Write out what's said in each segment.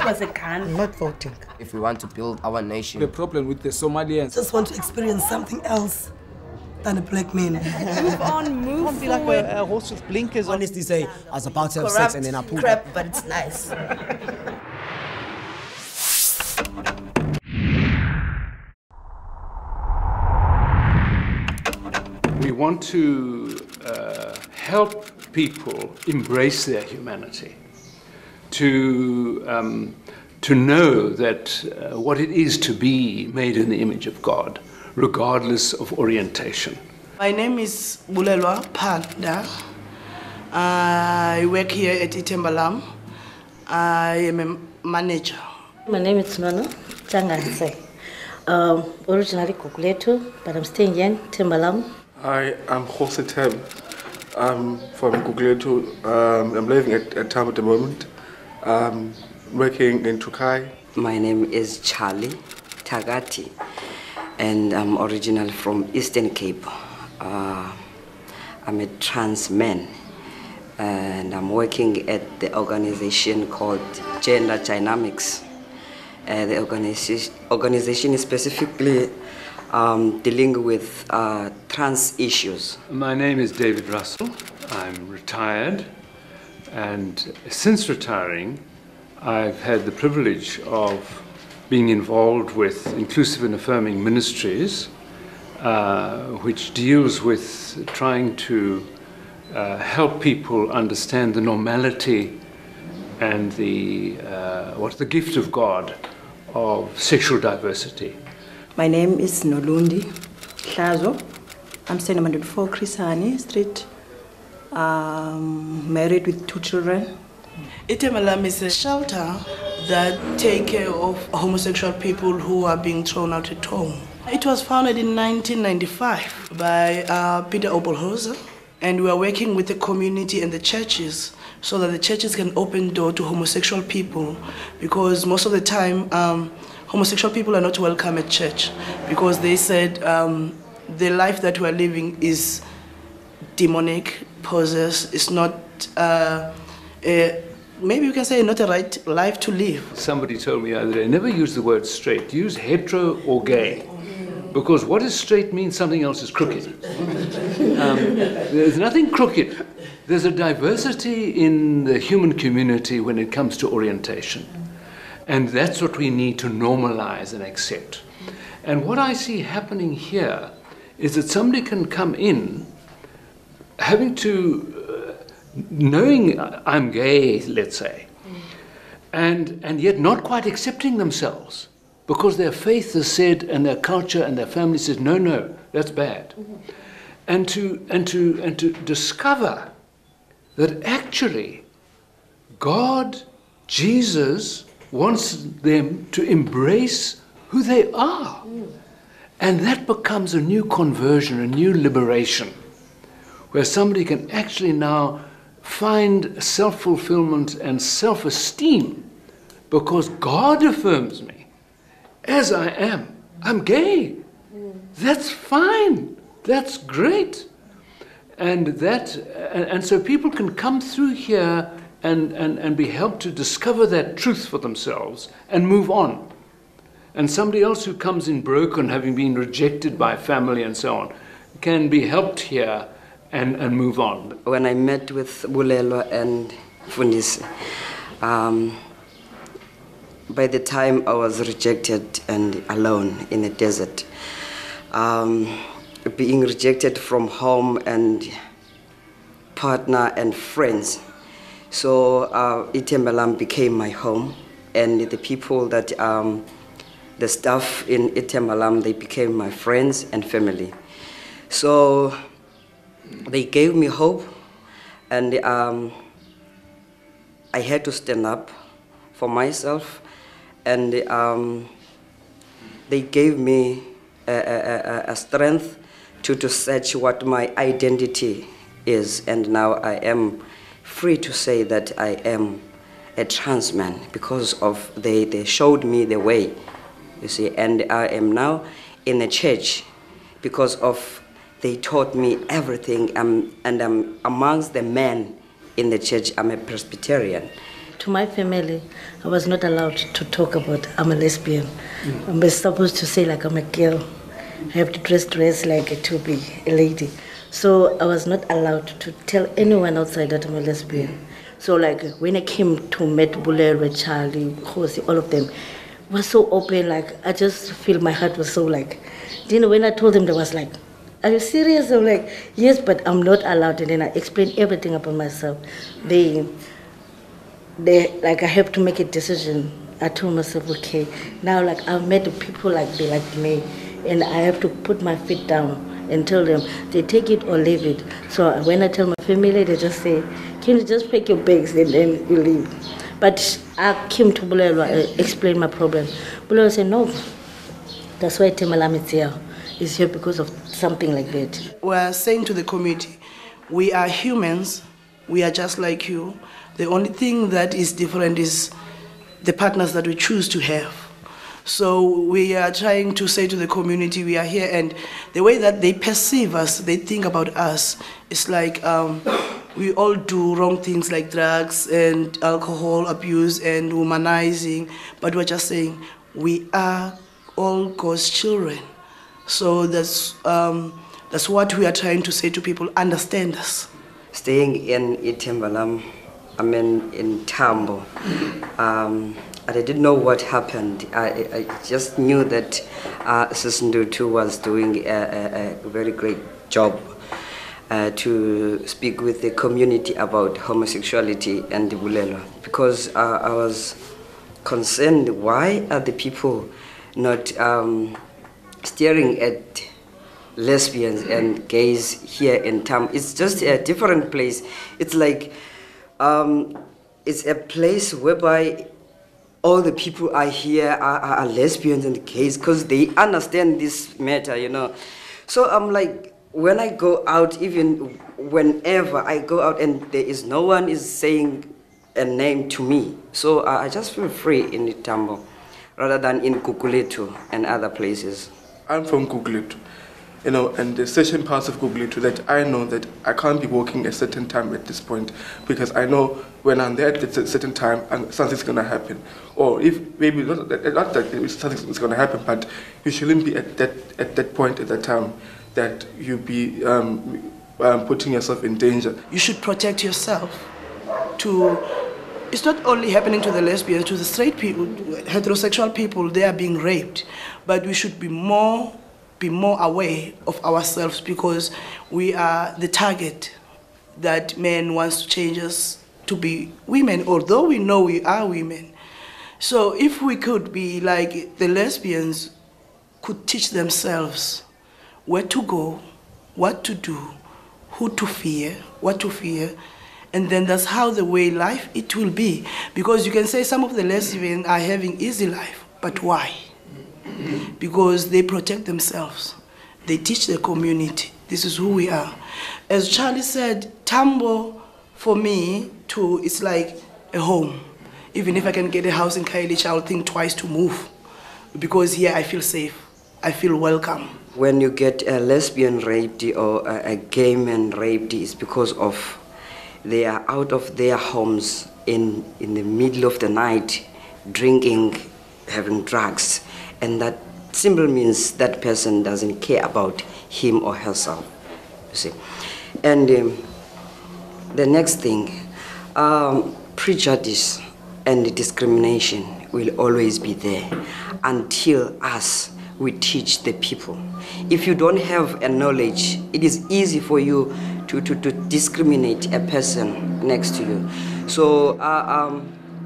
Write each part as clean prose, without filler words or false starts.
was a gun. I'm not voting. If we want to build our nation. The problem with the Somalians. Just want to experience something else than a black man. Move on, move Can't be like a horse with blinkers. Honestly say, I was about to have sex and then I pulled crap, but it's nice. We want to help people embrace their humanity, to know that what it is to be made in the image of God, regardless of orientation. My name is Bulelwa Panda. I work here at Ithemba Lam. I am a manager. My name is Nono Changanse. Originally Kukuletu, but I'm staying here in Ithemba Lam. I am Jose Tem. I'm from Kukuletu. I'm living at Tam at the moment. Working in Tukai. My name is Charlie Tagati, and I'm originally from Eastern Cape. I'm a trans man, and I'm working at the organization called Gender Dynamics. The organization is specifically dealing with trans issues. My name is David Russell. I'm retired, and since retiring, I've had the privilege of being involved with Inclusive and Affirming Ministries, which deals with trying to help people understand the normality and the gift of God of sexual diversity. My name is Nolundi Hlazo. I'm staying on 104 Chrisani Street, married with 2 children. Ithemba Lam is a shelter that take care of homosexual people who are being thrown out at home. It was founded in 1995 by Peter Obolhoza, and we are working with the community and the churches so that the churches can open door to homosexual people, because most of the time homosexual people are not welcome at church because they said the life that we are living is demonic, possessed. It's not, maybe you can say, not a right life to live. Somebody told me the other day, never use the word straight, use hetero or gay. Because what is straight means something else is crooked. There's nothing crooked. There's a diversity in the human community when it comes to orientation. And that's what we need to normalize and accept. And what I see happening here is that somebody can come in having to, knowing I'm gay, let's say, and yet not quite accepting themselves because their faith has said, and their culture and their family says, no, that's bad. And to discover that actually God, Jesus, wants them to embrace who they are. And that becomes a new conversion, a new liberation, where somebody can actually now find self-fulfillment and self-esteem because God affirms me as I am. I'm gay. That's fine. That's great. And so people can come through here and be helped to discover that truth for themselves and move on. And somebody else who comes in broken, having been rejected by family and so on, can be helped here and move on. When I met with Bulelwa and Fundisi, by the time I was rejected and alone in the desert, being rejected from home and partner and friends. So Ithemba Lam became my home, and the people that, the staff in Ithemba Lam, they became my friends and family. So they gave me hope, and I had to stand up for myself, and they gave me a strength to search what my identity is, and now I am free to say that I am a trans man because of they showed me the way, you see, and I am now in a church because of they taught me everything, and I'm amongst the men in the church. I'm a Presbyterian. to my family, I was not allowed to talk about I'm a lesbian. I'm supposed to say like I'm a girl. I have to dress like to be a lady. So I was not allowed to tell anyone outside that I'm a lesbian. So like when I came to meet Bulelwe, Charlie, Khosi, all of them, was so open. Like I just feel my heart was so like. You know, when I told them, they was like, "Are you serious?" I'm like, "Yes, but I'm not allowed." And then I explained everything about myself. They like I have to make a decision. I told myself, okay, now like I've met people like they like me, and I have to put my feet down and tell them they take it or leave it. So when I tell my family, they just say, "Can you just pack your bags and then you leave?" But I came to Bulelwe, explain my problem. Bulelwe said, "No, that's why Ithemba Lam is here because of something like that." We're saying to the community, we are humans, we are just like you. The only thing that is different is the partners that we choose to have. So we are trying to say to the community, we are here, and the way that they perceive us, they think about us, it's like we all do wrong things like drugs and alcohol abuse and womanizing, but we're just saying we are all God's children. So that's what we are trying to say to people, understand us. Staying in Ithemba Lam, I mean in Tambo, and I didn't know what happened. I just knew that Sis Ndutu was doing a very great job to speak with the community about homosexuality and the Bulelwe, because I was concerned, why are the people not staring at lesbians and gays here in Tam? It's just a different place. It's like it's a place whereby all the people are here are lesbians and gays because they understand this matter, you know. So I'm like, when I go out, even whenever I go out and there is no one is saying a name to me, so I just feel free in Tambo rather than in Gugulethu and other places. I'm from Gugulethu, you know, and there's certain parts of Gugulethu that I know that I can't be walking a certain time at this point, because I know when I'm there at a certain time and something's going to happen. Or if maybe not that something's going to happen, but you shouldn't be at that point at that time that you be putting yourself in danger. You should protect yourself. It's not only happening to the lesbians, to the straight people, heterosexual people, they are being raped. But we should be more aware of ourselves, because we are the target that men wants to change us to be women, although we know we are women. So if we could be like the lesbians, could teach themselves where to go, what to do, who to fear, what to fear, and then that's how the way life it will be. Because you can say some of the lesbians are having easy life, but why? Because they protect themselves. They teach the community. This is who we are. As Charlie said, Tambo, for me, too, it's like a home. Even if I can get a house in Khayelitsha, I'll think twice to move. Because here I feel safe. I feel welcome. When you get a lesbian raped or a gay man raped, it's because of they are out of their homes in the middle of the night, drinking, having drugs. And that simply means that person doesn't care about him or herself, you see. And the next thing, prejudice and discrimination will always be there until we teach the people. If you don't have a knowledge, it is easy for you to discriminate a person next to you. So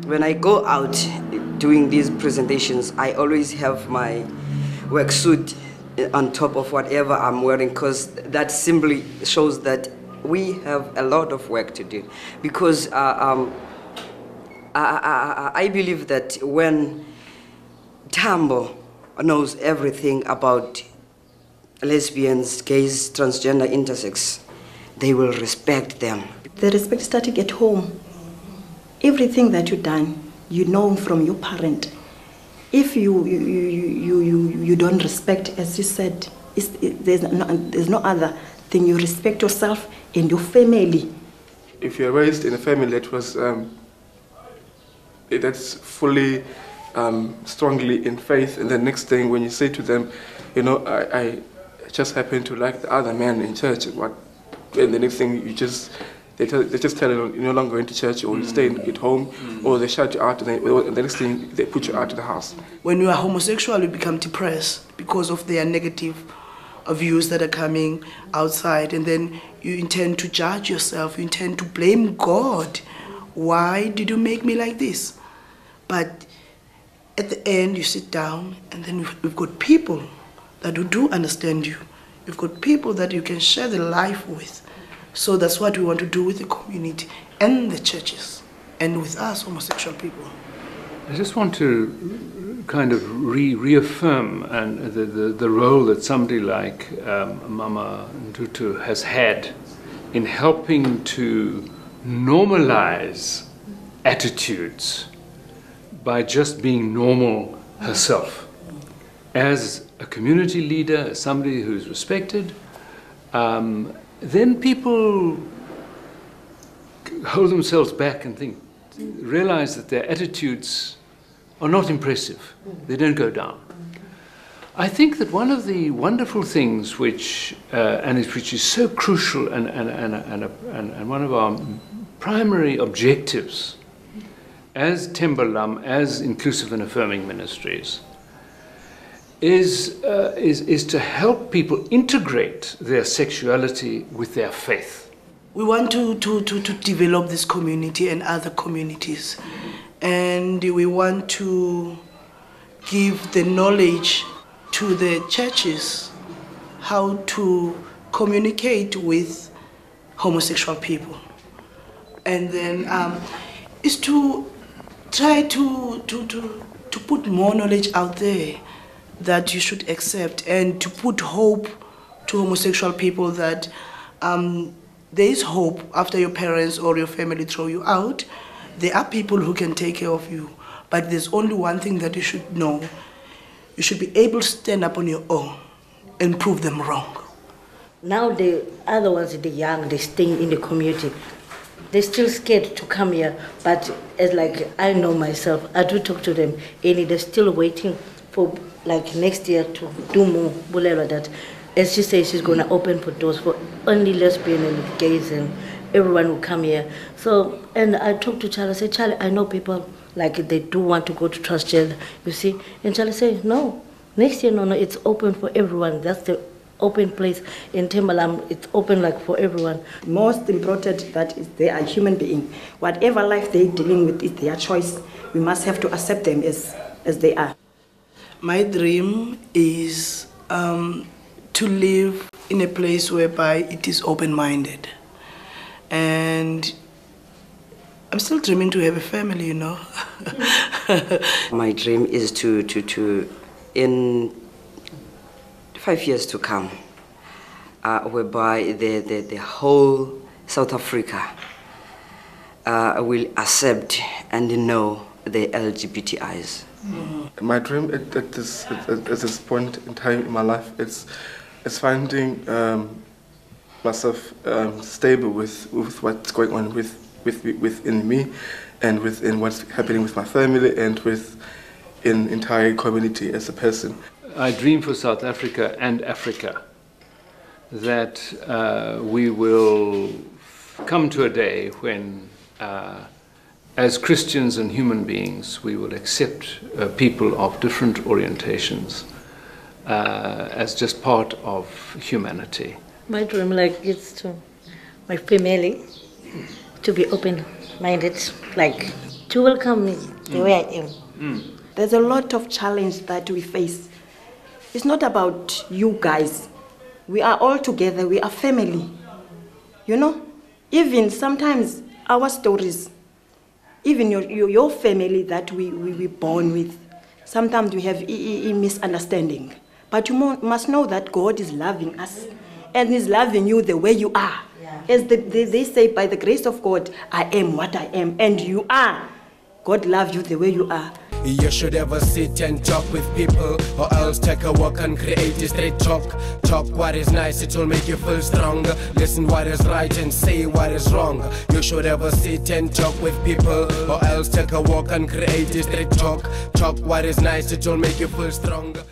when I go out doing these presentations, I always have my work suit on top of whatever I'm wearing, because that simply shows that we have a lot of work to do. Because I believe that when Tambo knows everything about lesbians, gays, transgender, intersex, they will respect them. The respect starting at home. Everything that you've done, you know from your parent. If you don't respect, as you said, there's no other thing. You respect yourself and your family. If you're raised in a family that was that's fully strongly in faith, and the next thing when you say to them, you know, I just happen to like the other man in church, and the next thing they just tell you you're no longer going to church, or you stay at home, or they shut you out, and the next thing they put you out of the house. When you are homosexual, you become depressed because of their negative views that are coming outside, and then you intend to judge yourself, you intend to blame God. Why did you make me like this? But at the end, you sit down, and then we've got people that do understand you. You've got people that you can share the life with. So that's what we want to do with the community and the churches, and with us homosexual people. I just want to kind of reaffirm the role that somebody like Mama Ntutu has had in helping to normalize attitudes by just being normal herself. As a community leader, as somebody who's respected, then people hold themselves back and realize that their attitudes are not impressive. They don't go down. I think that one of the wonderful things which is so crucial and one of our primary objectives as Ithemba Lam, as Inclusive and Affirming Ministries, is to help people integrate their sexuality with their faith. We want to develop this community and other communities, and we want to give the knowledge to the churches how to communicate with homosexual people, and then is to try to put more knowledge out there that you should accept, and to put hope to homosexual people that there is hope after your parents or your family throw you out. There are people who can take care of you, but there's only one thing that you should know. You should be able to stand up on your own and prove them wrong. Now the other ones, the young, they stay in the community. They're still scared to come here, but as like I know myself, I do talk to them, and they're still waiting for like next year to do more. That, as she says, she's going to open for doors for only lesbian and gays, and everyone will come here. So, and I talked to Charlie, I said, Charlie, I know people like they do want to go to transgender, you see. And Charlie said, no, next year, no, it's open for everyone. That's the open place in Ithemba Lam. It's open like for everyone. Most important that is they are human beings. Whatever life they're dealing with is their choice. We must have to accept them as they are. My dream is to live in a place whereby it is open-minded. And I'm still dreaming to have a family, you know. My dream is to in 5 years to come, whereby the whole South Africa will accept and know the LGBTIs. My dream at this point in time in my life is finding myself stable with what's going on within me, and within what's happening with my family, and within entire community as a person. I dream for South Africa and Africa that we will come to a day when as Christians and human beings, we will accept people of different orientations as just part of humanity. My dream is to my family to be open-minded, like to welcome me the way I am. There's a lot of challenge that we face. It's not about you guys. We are all together, we are family. You know, even sometimes our stories, even your family that we were born with, sometimes we have a misunderstanding. But you must know that God is loving us, and He's loving you the way you are. Yeah. As they say, by the grace of God, I am what I am, and you are. God loves you the way you are. You should ever sit and talk with people, or else take a walk and create a straight talk. Talk what is nice, it will make you feel stronger. Listen what is right and say what is wrong. You should ever sit and talk with people, or else take a walk and create a straight talk. Talk what is nice, it will make you feel stronger.